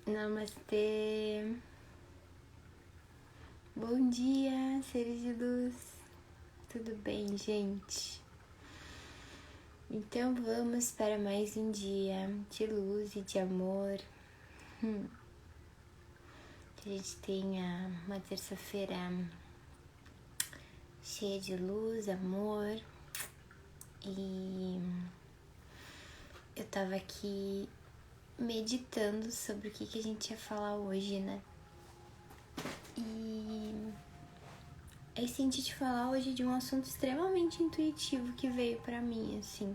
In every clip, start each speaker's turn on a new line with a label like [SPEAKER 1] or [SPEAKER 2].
[SPEAKER 1] Namastê. Bom dia, seres de luz. Tudo bem, gente? Então vamos para mais um dia de luz e de amor. Que a gente tenha uma terça-feira cheia de luz, amor. E eu tava aqui meditando sobre o que a gente ia falar hoje, né? E eu senti te falar hoje de um assunto extremamente intuitivo que veio pra mim, assim.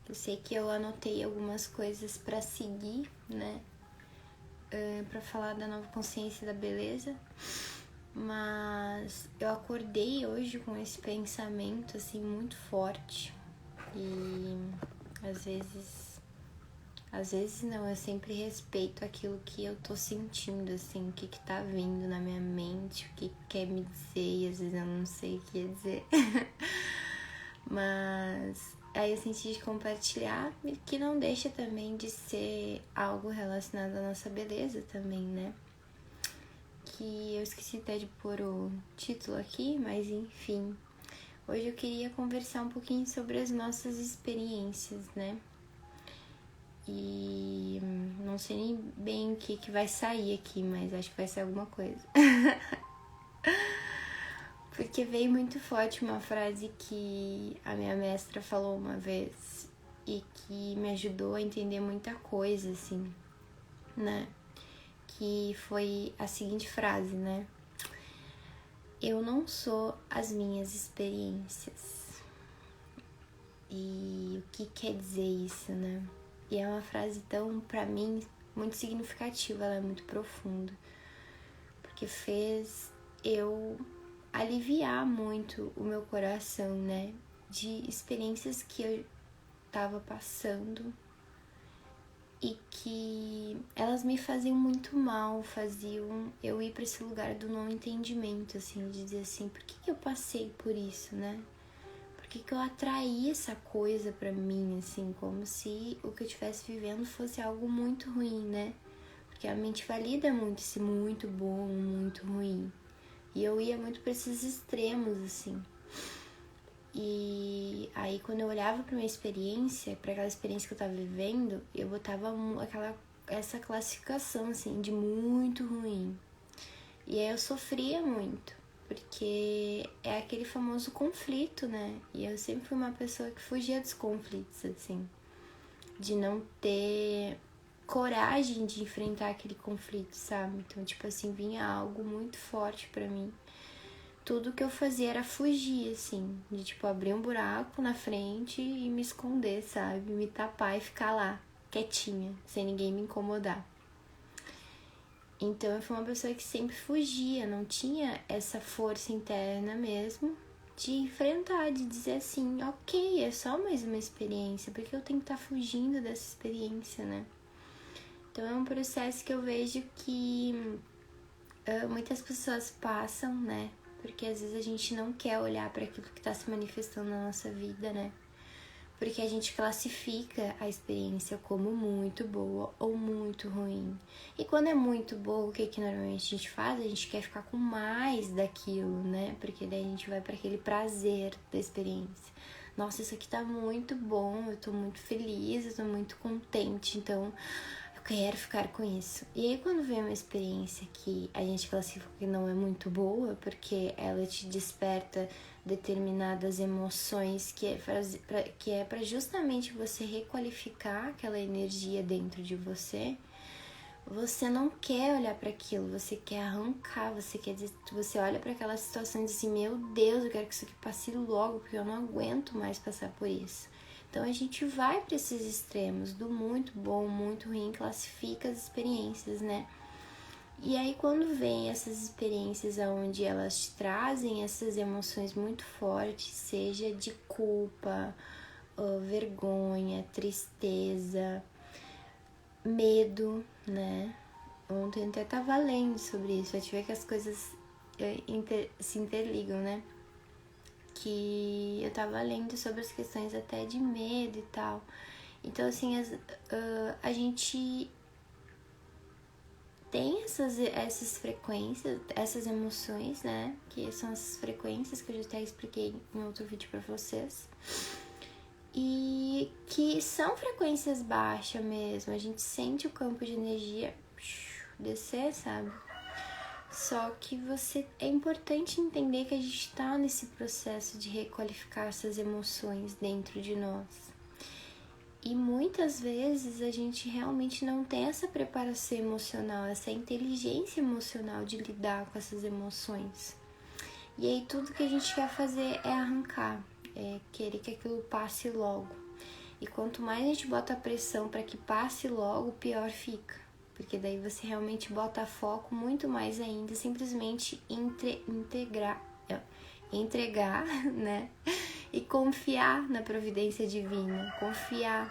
[SPEAKER 1] Eu sei que eu anotei algumas coisas pra seguir, né? Pra falar da nova consciência da beleza. Mas eu acordei hoje com esse pensamento, assim, muito forte. E às vezes não, eu sempre respeito aquilo que eu tô sentindo, assim, o que tá vindo na minha mente, o que quer me dizer, e às vezes eu não sei o que quer dizer. Mas aí eu senti de compartilhar, que não deixa também de ser algo relacionado à nossa beleza também, né? Que eu esqueci até de pôr o título aqui, mas enfim. Hoje eu queria conversar um pouquinho sobre as nossas experiências, né? E não sei nem bem o que vai sair aqui, mas acho que vai ser alguma coisa. Porque veio muito forte uma frase que a minha mestra falou uma vez e que me ajudou a entender muita coisa, assim, né? Que foi a seguinte frase, né? Eu não sou as minhas experiências. E o que quer dizer isso, né? E é uma frase tão, pra mim, muito significativa, ela é muito profunda. Porque fez eu aliviar muito o meu coração, né? De experiências que eu tava passando e que elas me faziam muito mal, faziam eu ir pra esse lugar do não entendimento, assim, de dizer assim, por que eu passei por isso, né? Por que eu atraí essa coisa pra mim, assim, como se o que eu estivesse vivendo fosse algo muito ruim, né? Porque a mente valida muito esse muito bom, muito ruim. E eu ia muito pra esses extremos, assim. E aí quando eu olhava pra minha experiência, pra aquela experiência que eu tava vivendo, eu botava essa classificação, assim, de muito ruim. E aí eu sofria muito, porque é aquele famoso conflito, né? E eu sempre fui uma pessoa que fugia dos conflitos, assim. De não ter coragem de enfrentar aquele conflito, sabe? Então, tipo assim, vinha algo muito forte pra mim. Tudo que eu fazia era fugir, assim. De, tipo, abrir um buraco na frente e me esconder, sabe? Me tapar e ficar lá, quietinha, sem ninguém me incomodar. Então eu fui uma pessoa que sempre fugia, não tinha essa força interna mesmo de enfrentar, de dizer assim, ok, é só mais uma experiência, porque eu tenho que estar fugindo dessa experiência, né? Então é um processo que eu vejo que muitas pessoas passam, né? Porque às vezes a gente não quer olhar para aquilo que está se manifestando na nossa vida, né? Porque a gente classifica a experiência como muito boa ou muito ruim. E quando é muito boa, o que normalmente a gente faz? A gente quer ficar com mais daquilo, né? Porque daí a gente vai para aquele prazer da experiência. Nossa, isso aqui tá muito bom, eu tô muito feliz, eu tô muito contente, então eu quero ficar com isso. E aí quando vem uma experiência que a gente classifica que não é muito boa, porque ela te desperta determinadas emoções que é para justamente você requalificar aquela energia dentro de você, você não quer olhar para aquilo, você quer arrancar, você olha para aquela situação e diz assim, meu Deus, eu quero que isso aqui passe logo, porque eu não aguento mais passar por isso. Então a gente vai para esses extremos, do muito bom, muito ruim, classifica as experiências, né? E aí quando vem essas experiências onde elas te trazem essas emoções muito fortes, seja de culpa, vergonha, tristeza, medo, né? Ontem até tava lendo sobre isso, a gente vê que as coisas se interligam, né? Que eu tava lendo sobre as questões até de medo e tal. Então, assim, a gente tem essas frequências, essas emoções, né? Que são essas frequências que eu já até expliquei em outro vídeo pra vocês. E que são frequências baixas mesmo. A gente sente o campo de energia descer, sabe? Só que é importante entender que a gente tá nesse processo de requalificar essas emoções dentro de nós. E muitas vezes a gente realmente não tem essa preparação emocional, essa inteligência emocional de lidar com essas emoções. E aí tudo que a gente quer fazer é arrancar, é querer que aquilo passe logo. E quanto mais a gente bota a pressão para que passe logo, pior fica. Porque daí você realmente bota foco muito mais ainda, simplesmente entregar, né? E confiar na providência divina, confiar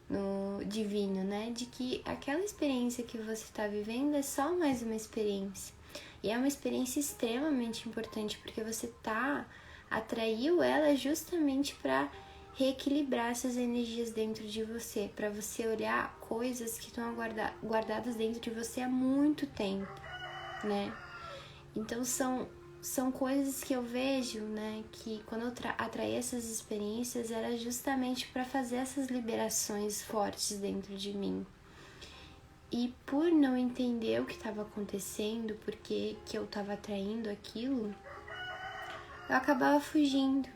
[SPEAKER 1] no divino, né? De que aquela experiência que você está vivendo é só mais uma experiência. E é uma experiência extremamente importante, porque você atraiu ela justamente para reequilibrar essas energias dentro de você, para você olhar coisas que estão guardadas dentro de você há muito tempo, né? Então são coisas que eu vejo, né, que quando eu atraí essas experiências era justamente para fazer essas liberações fortes dentro de mim. E por não entender o que estava acontecendo, porque que eu estava atraindo aquilo, eu acabava fugindo.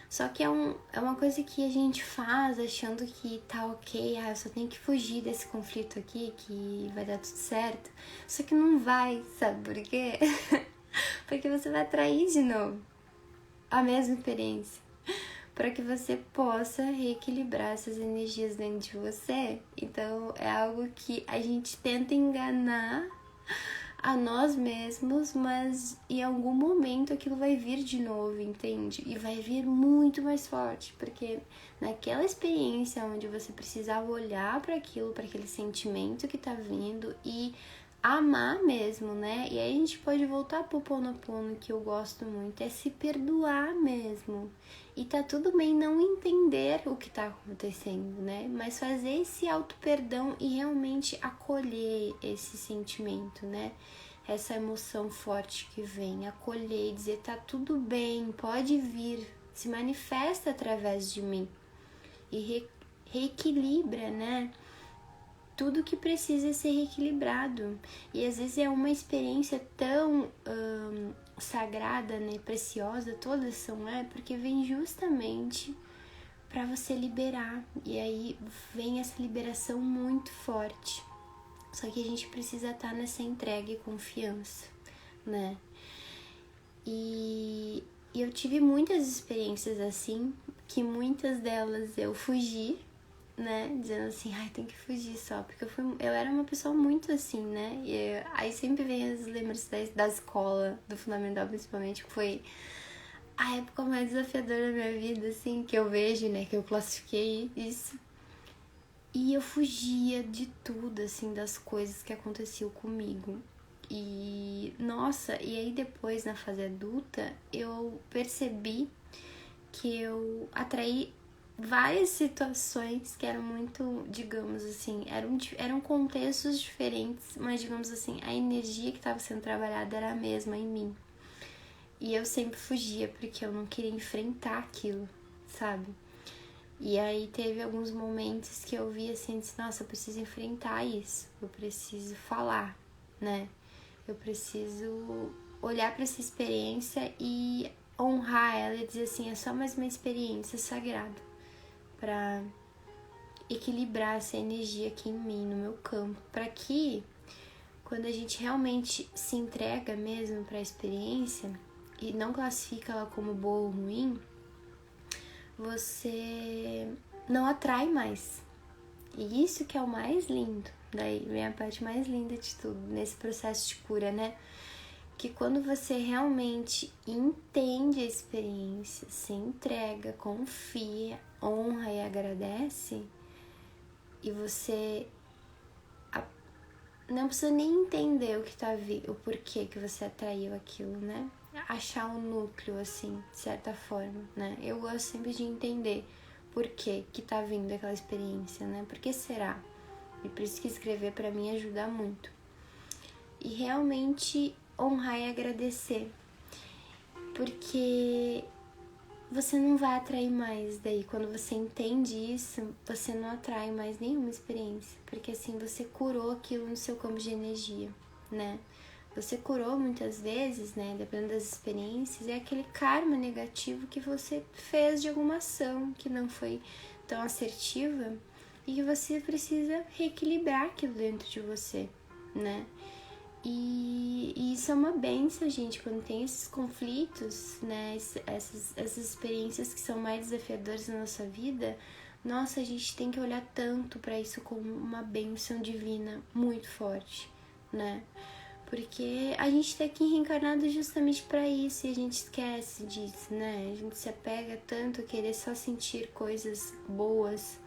[SPEAKER 1] Só que é uma coisa que a gente faz achando que tá ok, eu só tenho que fugir desse conflito aqui, que vai dar tudo certo. Só que não vai, sabe por quê? Porque você vai atrair de novo a mesma experiência. Para que você possa reequilibrar essas energias dentro de você. Então é algo que a gente tenta enganar a nós mesmos, mas em algum momento aquilo vai vir de novo, entende? E vai vir muito mais forte, porque naquela experiência onde você precisava olhar para aquilo, para aquele sentimento que tá vindo e amar mesmo, né? E aí a gente pode voltar pro Ho'oponopono, que eu gosto muito, é se perdoar mesmo. E tá tudo bem não entender o que tá acontecendo, né? Mas fazer esse auto-perdão e realmente acolher esse sentimento, né? Essa emoção forte que vem, acolher e dizer, tá tudo bem, pode vir, se manifesta através de mim. E reequilibra, né? Tudo que precisa ser reequilibrado. E às vezes é uma experiência tão sagrada, né, preciosa, todas são, porque vem justamente para você liberar. E aí vem essa liberação muito forte. Só que a gente precisa estar nessa entrega e confiança, né? E eu tive muitas experiências assim, que muitas delas eu fugi, né, dizendo assim, tem que fugir só, porque eu era uma pessoa muito assim, né, e aí sempre vem as lembranças da escola, do fundamental principalmente, que foi a época mais desafiadora da minha vida, assim, que eu vejo, né, que eu classifiquei isso, e eu fugia de tudo, assim, das coisas que aconteciam comigo, e, nossa, e aí depois, na fase adulta, eu percebi que eu atraí várias situações que eram muito, digamos assim, eram contextos diferentes, mas digamos assim, a energia que estava sendo trabalhada era a mesma em mim. E eu sempre fugia porque eu não queria enfrentar aquilo, sabe? E aí teve alguns momentos que eu vi assim, disse, nossa, eu preciso enfrentar isso, eu preciso falar, né? Eu preciso olhar para essa experiência e honrar ela e dizer assim, é só mais uma experiência sagrada, para equilibrar essa energia aqui em mim, no meu campo, para que quando a gente realmente se entrega mesmo para a experiência e não classifica ela como boa ou ruim, você não atrai mais. E isso que é o mais lindo, daí vem a parte mais linda de tudo, nesse processo de cura, né? Que quando você realmente entende a experiência, se entrega, confia, honra e agradece, e você não precisa nem entender o porquê que você atraiu aquilo, né? Achar um núcleo, assim, de certa forma, né? Eu gosto sempre de entender por que tá vindo aquela experiência, né? Por que será? E por isso que escrever pra mim ajuda muito. e realmente honrar e agradecer. Porque você não vai atrair mais daí. Quando você entende isso, você não atrai mais nenhuma experiência. Porque assim, você curou aquilo no seu campo de energia, né? Você curou muitas vezes, né? Dependendo das experiências, é aquele karma negativo que você fez de alguma ação que não foi tão assertiva e que você precisa reequilibrar aquilo dentro de você, né? E isso é uma benção, gente, quando tem esses conflitos, né, essas experiências que são mais desafiadoras na nossa vida, nossa, a gente tem que olhar tanto para isso como uma benção divina muito forte, né? Porque a gente tá aqui reencarnado justamente para isso e a gente esquece disso, né? A gente se apega tanto a querer só sentir coisas boas.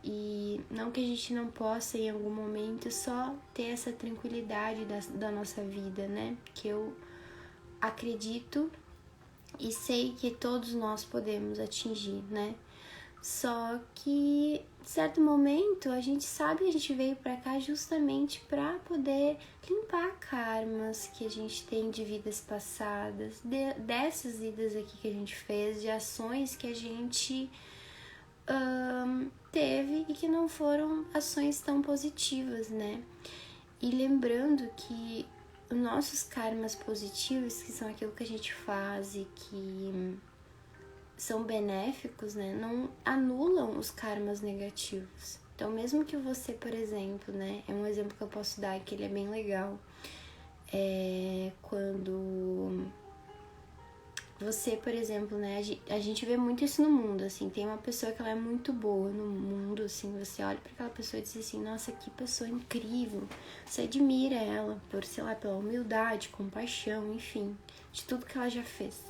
[SPEAKER 1] E não que a gente não possa em algum momento só ter essa tranquilidade da nossa vida, né? Que eu acredito e sei que todos nós podemos atingir, né? Só que, em certo momento, a gente sabe que a gente veio pra cá justamente pra poder limpar karmas que a gente tem de vidas passadas, dessas vidas aqui que a gente fez, de ações que a gente teve e que não foram ações tão positivas, né? E lembrando que os nossos karmas positivos, que são aquilo que a gente faz e que são benéficos, né? Não anulam os karmas negativos. Então, mesmo que você, por exemplo, né? É um exemplo que eu posso dar que ele é bem legal. É quando você, por exemplo, né, a gente vê muito isso no mundo, assim, tem uma pessoa que ela é muito boa no mundo, assim, você olha para aquela pessoa e diz assim, nossa, que pessoa incrível, você admira ela por, sei lá, pela humildade, compaixão, enfim, de tudo que ela já fez.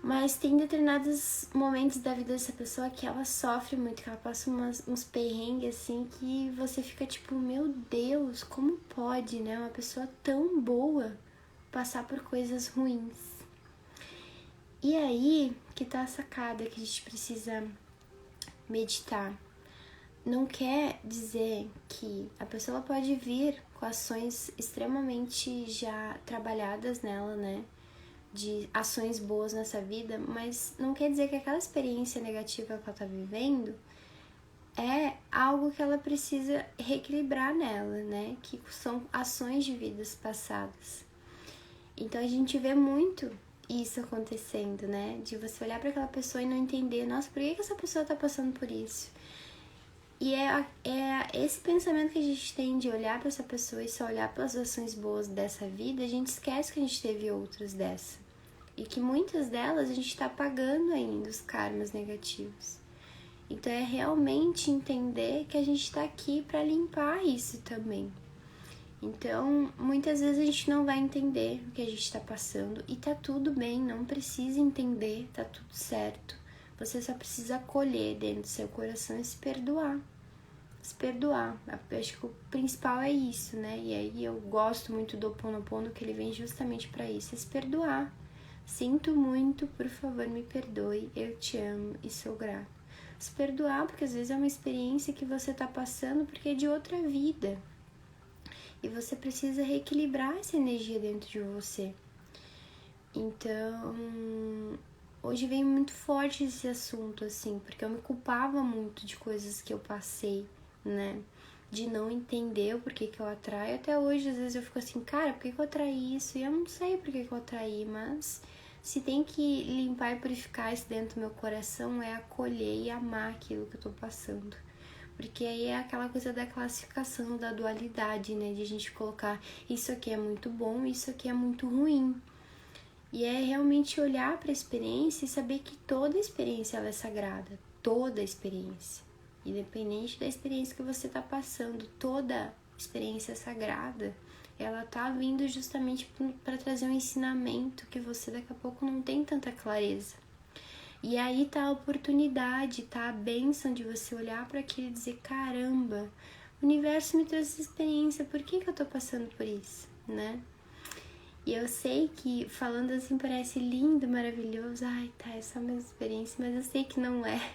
[SPEAKER 1] Mas tem determinados momentos da vida dessa pessoa que ela sofre muito, que ela passa uns perrengues, assim, que você fica tipo, meu Deus, como pode, né, uma pessoa tão boa passar por coisas ruins? E aí que tá a sacada que a gente precisa meditar. Não quer dizer que a pessoa pode vir com ações extremamente já trabalhadas nela, né? De ações boas nessa vida, mas não quer dizer que aquela experiência negativa que ela tá vivendo é algo que ela precisa reequilibrar nela, né? Que são ações de vidas passadas. Então a gente vê muito isso acontecendo, né? De você olhar para aquela pessoa e não entender, nossa, por que essa pessoa tá passando por isso? E é esse pensamento que a gente tem de olhar para essa pessoa e só olhar pelas ações boas dessa vida, a gente esquece que a gente teve outras dessa. E que muitas delas a gente tá pagando ainda os karmas negativos. Então é realmente entender que a gente tá aqui para limpar isso também. Então, muitas vezes a gente não vai entender o que a gente tá passando e tá tudo bem, não precisa entender, tá tudo certo. Você só precisa acolher dentro do seu coração e se perdoar. Se perdoar. Eu acho que o principal é isso, né? E aí eu gosto muito do Ho Oponopono, que ele vem justamente para isso, é se perdoar. Sinto muito, por favor, me perdoe, eu te amo e sou grato. Se perdoar, porque às vezes é uma experiência que você tá passando porque é de outra vida. E você precisa reequilibrar essa energia dentro de você. Então, hoje vem muito forte esse assunto, assim, porque eu me culpava muito de coisas que eu passei, né? De não entender o porquê que eu atraio. Até hoje, às vezes, eu fico assim, cara, por que eu atraí isso? E eu não sei por que eu atraí, mas se tem que limpar e purificar isso dentro do meu coração, é acolher e amar aquilo que eu tô passando. Porque aí é aquela coisa da classificação, da dualidade, né? De a gente colocar isso aqui é muito bom, isso aqui é muito ruim. E é realmente olhar para a experiência e saber que toda experiência ela é sagrada. Toda experiência. Independente da experiência que você está passando, toda experiência sagrada, ela tá vindo justamente para trazer um ensinamento que você daqui a pouco não tem tanta clareza. E aí tá a oportunidade, tá a bênção de você olhar para aquilo e dizer, caramba, o universo me trouxe essa experiência, por que eu tô passando por isso, né? E eu sei que falando assim parece lindo, maravilhoso, ai tá, é só a minha experiência, mas eu sei que não é.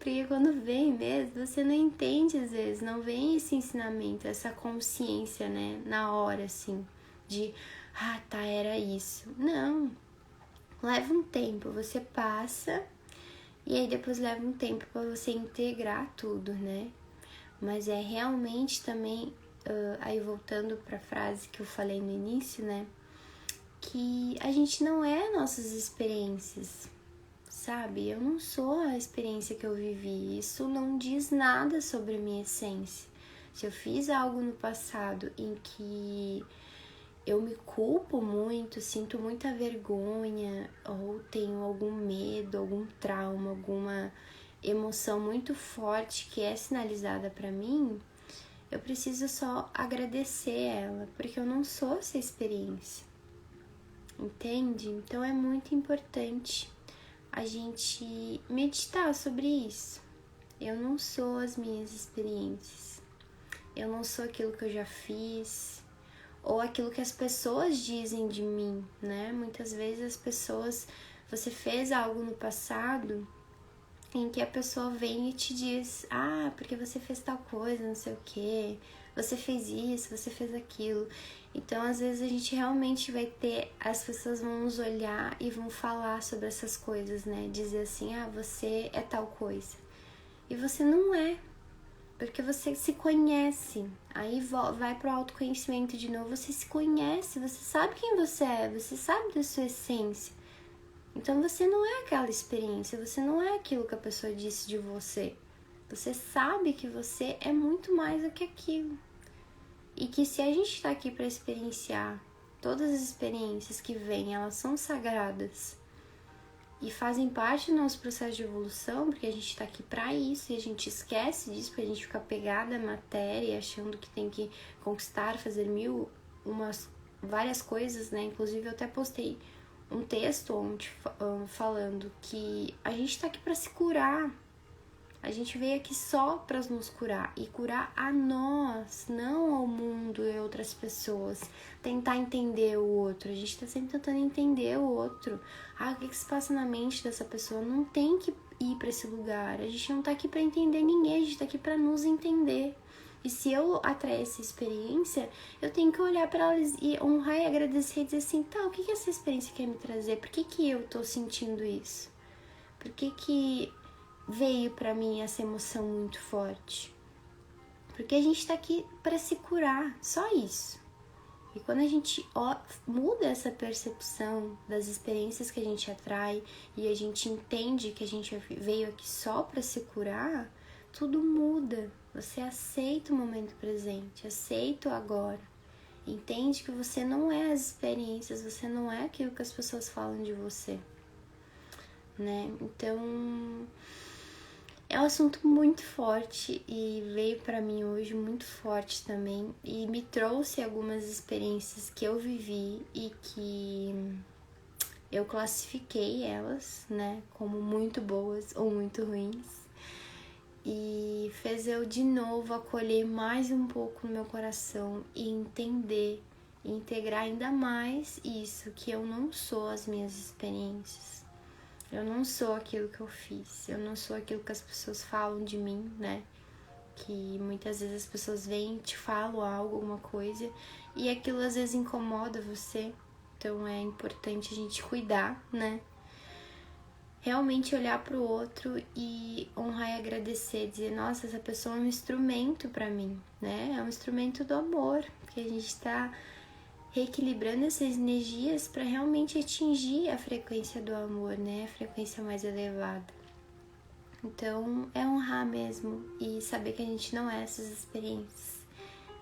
[SPEAKER 1] porque quando vem mesmo, você não entende às vezes, não vem esse ensinamento, essa consciência, né, na hora, assim, de, tá, era isso. Não, leva um tempo, você passa e aí depois leva um tempo para você integrar tudo, né? Mas é realmente também, aí voltando para a frase que eu falei no início, né? Que a gente não é nossas experiências, sabe? Eu não sou a experiência que eu vivi, isso não diz nada sobre a minha essência. Se eu fiz algo no passado em que eu me culpo muito, sinto muita vergonha, ou tenho algum medo, algum trauma, alguma emoção muito forte que é sinalizada para mim, eu preciso só agradecer ela, porque eu não sou essa experiência, entende? Então é muito importante a gente meditar sobre isso. Eu não sou as minhas experiências, eu não sou aquilo que eu já fiz, ou aquilo que as pessoas dizem de mim, né? Muitas vezes as pessoas, você fez algo no passado em que a pessoa vem e te diz, porque você fez tal coisa, não sei o que, você fez isso, você fez aquilo. Então, às vezes a gente realmente vai ter, as pessoas vão nos olhar e vão falar sobre essas coisas, né? Dizer assim, você é tal coisa. E você não é, porque você se conhece. Aí vai pro autoconhecimento de novo, você se conhece, você sabe quem você é, você sabe da sua essência. Então você não é aquela experiência, você não é aquilo que a pessoa disse de você. Você sabe que você é muito mais do que aquilo. E que se a gente está aqui para experienciar, todas as experiências que vêm, elas são sagradas e fazem parte do nosso processo de evolução, porque a gente está aqui para isso e a gente esquece disso, porque a gente fica pegada à matéria, achando que tem que conquistar, fazer várias coisas, né? Inclusive eu até postei um texto ontem falando que a gente está aqui para se curar. A gente veio aqui só para nos curar e curar a nós, não ao mundo e outras pessoas. Tentar entender o outro. A gente está sempre tentando entender o outro. O que se passa na mente dessa pessoa? Não tem que ir para esse lugar. A gente não tá aqui para entender ninguém, a gente tá aqui para nos entender. E se eu atrair essa experiência, eu tenho que olhar para elas e honrar e agradecer e dizer assim, o que essa experiência quer me trazer? Por que eu tô sentindo isso? Por que veio pra mim essa emoção muito forte? Porque a gente tá aqui para se curar, só isso. E quando a gente muda essa percepção das experiências que a gente atrai e a gente entende que a gente veio aqui só para se curar, tudo muda. Você aceita o momento presente, aceita o agora. Entende que você não é as experiências, você não é aquilo que as pessoas falam de você, né? Então, é um assunto muito forte e veio para mim hoje muito forte também e me trouxe algumas experiências que eu vivi e que eu classifiquei elas, né, como muito boas ou muito ruins. E fez eu de novo acolher mais um pouco no meu coração e entender e integrar ainda mais isso, que eu não sou as minhas experiências. Eu não sou aquilo que eu fiz, eu não sou aquilo que as pessoas falam de mim, né? Que muitas vezes as pessoas vêm e te falam algo, alguma coisa, e aquilo às vezes incomoda você. Então é importante a gente cuidar, né? Realmente olhar para o outro e honrar e agradecer, dizer, nossa, essa pessoa é um instrumento para mim, né? É um instrumento do amor, porque a gente está reequilibrando essas energias para realmente atingir a frequência do amor, né? A frequência mais elevada. Então, é honrar mesmo e saber que a gente não é essas experiências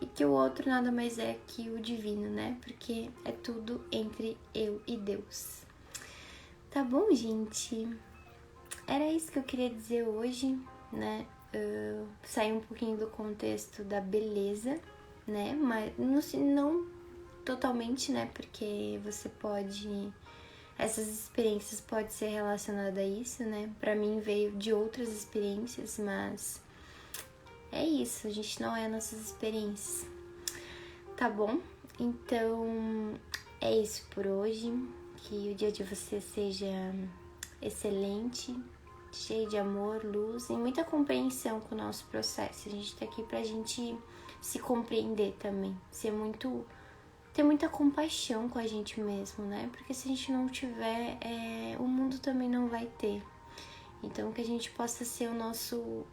[SPEAKER 1] e que o outro nada mais é que o divino, né? Porque é tudo entre eu e Deus. Tá bom, gente? Era isso que eu queria dizer hoje, né? Sair um pouquinho do contexto da beleza, né? Mas não totalmente, né? Porque você pode... Essas experiências podem ser relacionadas a isso, né? Pra mim veio de outras experiências, mas... É isso, a gente não é nossas experiências. Tá bom? Então, é isso por hoje. Que o dia de você seja excelente, cheio de amor, luz e muita compreensão com o nosso processo. A gente tá aqui pra gente se compreender também, ter muita compaixão com a gente mesmo, né? Porque se a gente não tiver, o mundo também não vai ter. Então, que a gente possa ser o nosso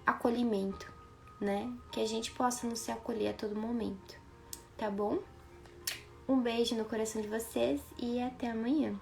[SPEAKER 1] acolhimento, né? Que a gente possa nos se acolher a todo momento, tá bom? Um beijo no coração de vocês e até amanhã.